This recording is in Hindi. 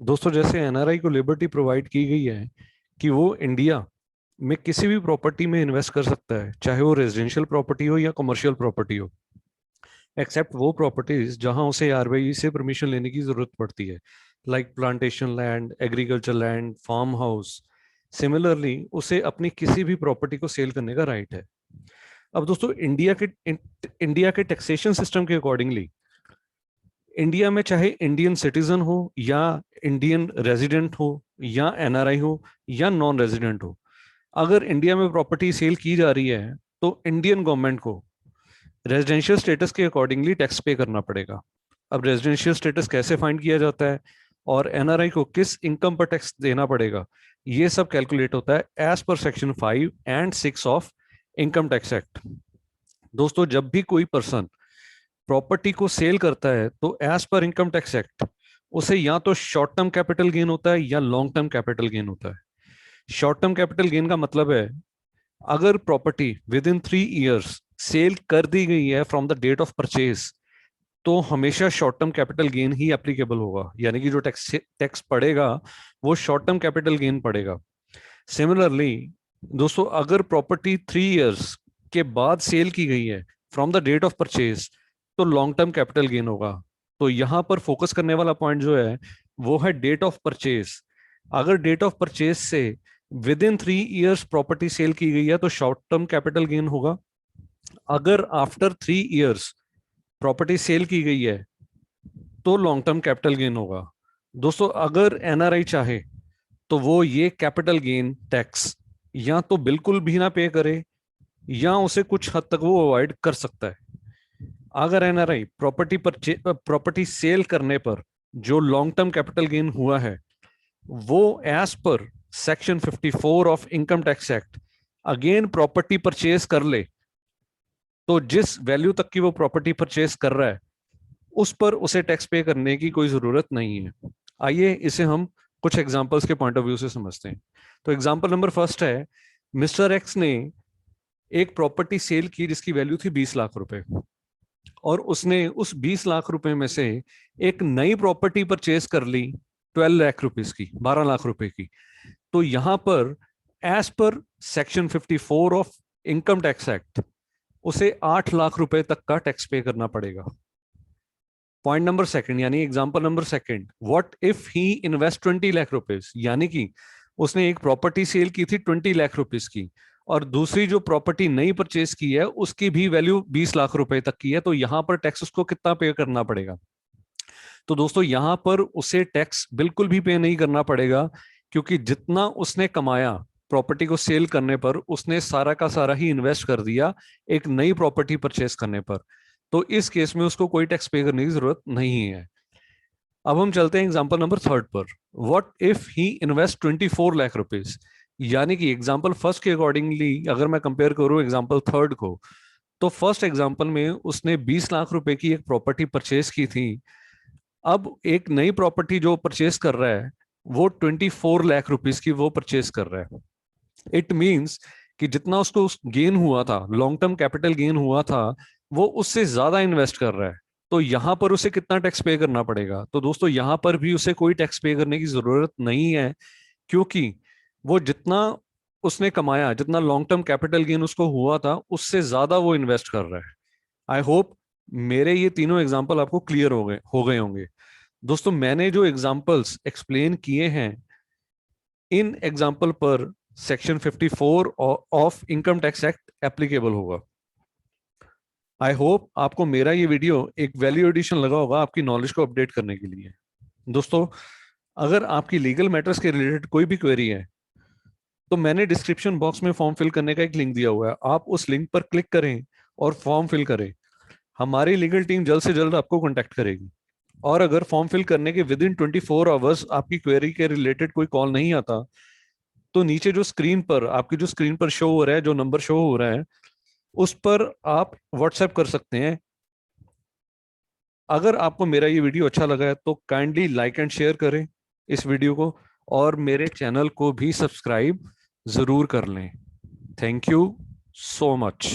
दोस्तों, जैसे एनआरआई को लिबर्टी प्रोवाइड की गई है कि वो इंडिया में किसी भी प्रॉपर्टी में इन्वेस्ट कर सकता है, चाहे वो रेजिडेंशियल प्रॉपर्टी हो या कमर्शियल प्रॉपर्टी हो, एक्सेप्ट वो प्रॉपर्टीज जहां उसे आरबीआई से परमिशन लेने की जरूरत पड़ती है, like plantation land, agriculture land, farm house. Similarly उसे अपनी किसी भी प्रॉपर्टी को सेल करने का राइट है। अब दोस्तों, इंडिया के टैक्सेशन सिस्टम के अकॉर्डिंगली इंडिया में चाहे इंडियन सिटीजन हो या इंडियन रेजिडेंट हो या एनआरआई हो या नॉन रेजिडेंट हो, अगर इंडिया में प्रॉपर्टी सेल की जा रही है तो इंडियन गवर्नमेंट को रेजिडेंशियल स्टेटस के अकॉर्डिंगली टैक्स पे करना पड़ेगा। अब रेजिडेंशियल स्टेटस कैसे फाइंड किया जाता है और एनआरआई को किस इनकम पर टैक्स देना पड़ेगा, ये सब कैलकुलेट होता है एज पर सेक्शन 5 और 6 ऑफ इनकम टैक्स एक्ट। दोस्तों, जब भी कोई पर्सन प्रॉपर्टी को सेल करता है तो as per income tax act उसे या तो शॉर्ट टर्म कैपिटल गेन होता है या लॉन्ग टर्म कैपिटल गेन होता है। शॉर्ट टर्म कैपिटल गेन का मतलब है, अगर property within 3 years sale कर दी गई है from the date of purchase, तो हमेशा शॉर्ट टर्म कैपिटल गेन ही एप्लीकेबल होगा, यानी कि जो टैक्स टैक्स पड़ेगा वो शॉर्ट टर्म कैपिटल गेन पड़ेगा। सिमिलरली दोस्तों, अगर प्रॉपर्टी 3 इयर्स के बाद सेल की गई है from the date of purchase, तो लॉन्ग टर्म कैपिटल गेन होगा। तो यहां पर फोकस करने वाला पॉइंट जो है वो है डेट ऑफ परचेज। अगर डेट ऑफ परचेज से within 3 years property sale की गई है तो शॉर्ट टर्म कैपिटल गेन होगा। अगर आफ्टर 3 इयर्स प्रॉपर्टी सेल की गई है तो लॉन्ग टर्म कैपिटल गेन होगा। दोस्तों, अगर एनआरआई चाहे तो वो ये कैपिटल गेन टैक्स या तो बिल्कुल भी ना पे करे या उसे कुछ हद तक वो अवॉइड कर सकता है। अगर एनआरआई प्रॉपर्टी सेल करने पर जो लॉन्ग टर्म कैपिटल गेन हुआ है वो as per section 54 of income tax act again property purchase कर ले, तो जिस वैल्यू तक की वो प्रॉपर्टी परचेज कर रहा है उस पर उसे टैक्स पे करने की कोई जरूरत नहीं है। आइए इसे हम कुछ एग्जांपल्स के पॉइंट ऑफ व्यू से समझते हैं। तो एग्जांपल नंबर फर्स्ट है, मिस्टर एक्स ने एक प्रॉपर्टी सेल की जिसकी वैल्यू थी 20 लाख रुपए, और उसने उस 20 लाख रुपए में से एक नई प्रॉपर्टी परचेज कर ली 12 लाख रुपीज की, 12 लाख रुपए की। तो यहां पर as per section 54 of income tax act उसे 8 लाख रुपए तक का टैक्स पे करना पड़ेगा। पॉइंट नंबर सेकंड, यानी example number second, what if he invest 20 lakh rupees, यानी कि उसने एक प्रॉपर्टी सेल की थी 20 लाख रुपीज की और दूसरी जो प्रॉपर्टी नई परचेज की है उसकी भी वैल्यू 20 लाख रुपए तक की है, तो यहां पर टैक्स उसको कितना पे करना पड़ेगा? तो दोस्तों, यहां पर उसे टैक्स बिल्कुल भी पे नहीं करना पड़ेगा, क्योंकि जितना उसने कमाया प्रॉपर्टी को सेल करने पर उसने सारा का सारा ही इन्वेस्ट कर दिया एक नई प्रॉपर्टी परचेस करने पर। तो इस केस में उसको कोई टैक्स पे करने की जरूरत नहीं है। अब हम चलते हैं एग्जांपल नंबर थर्ड पर, what if he invest 24 lakh rupees, यानी कि एग्जांपल फर्स्ट के अकॉर्डिंगली अगर मैं कंपेयर करूं एग्जांपल थर्ड को, तो फर्स्ट एग्जांपल में उसने 20 लाख रुपए की एक प्रॉपर्टी परचेज की थी। अब एक नई प्रॉपर्टी जो परचेज कर रहा है वो 24 लाख रुपीज की वो परचेज कर रहा है। इट मीन्स कि जितना उसको उस गेन हुआ था, लॉन्ग टर्म कैपिटल गेन हुआ था, वो उससे ज्यादा इन्वेस्ट कर रहा है। तो यहां पर उसे कितना टैक्स पे करना पड़ेगा? तो दोस्तों, यहां पर भी उसे कोई टैक्स पे करने की जरूरत नहीं है, क्योंकि वो जितना उसने कमाया, जितना लॉन्ग टर्म कैपिटल गेन उसको हुआ था, उससे ज्यादा वो इन्वेस्ट कर रहा है। आई होप मेरे ये तीनों एग्जाम्पल आपको क्लियर हो गए होंगे। दोस्तों, मैंने जो एग्जाम्पल्स एक्सप्लेन किए हैं इन एग्जाम्पल पर section 54 of income tax act applicable होगा। आई होप आपको मेरा ये वीडियो एक वैल्यू एडिशन लगा होगा आपकी नॉलेज को अपडेट करने के लिए। दोस्तों, अगर आपकी लीगल मैटर्स के रिलेटेड कोई भी क्वेरी है तो मैंने डिस्क्रिप्शन बॉक्स में फॉर्म फिल करने का एक लिंक दिया हुआ है, आप उस लिंक पर क्लिक करें और फॉर्म फिल करें। हमारी लीगल टीम जल्द से जल्द आपको कॉन्टैक्ट करेगी। और अगर फॉर्म फिल करने के विद इन 24 आवर्स आपकी क्वेरी के रिलेटेड कोई कॉल नहीं आता, तो नीचे जो स्क्रीन पर आपकी जो स्क्रीन पर शो हो रहा है, जो नंबर शो हो रहा है, उस पर आप व्हाट्सएप कर सकते हैं। अगर आपको मेरा ये वीडियो अच्छा लगा है तो काइंडली लाइक एंड शेयर करें इस वीडियो को, और मेरे चैनल को भी सब्सक्राइब जरूर कर लें। Thank you so much.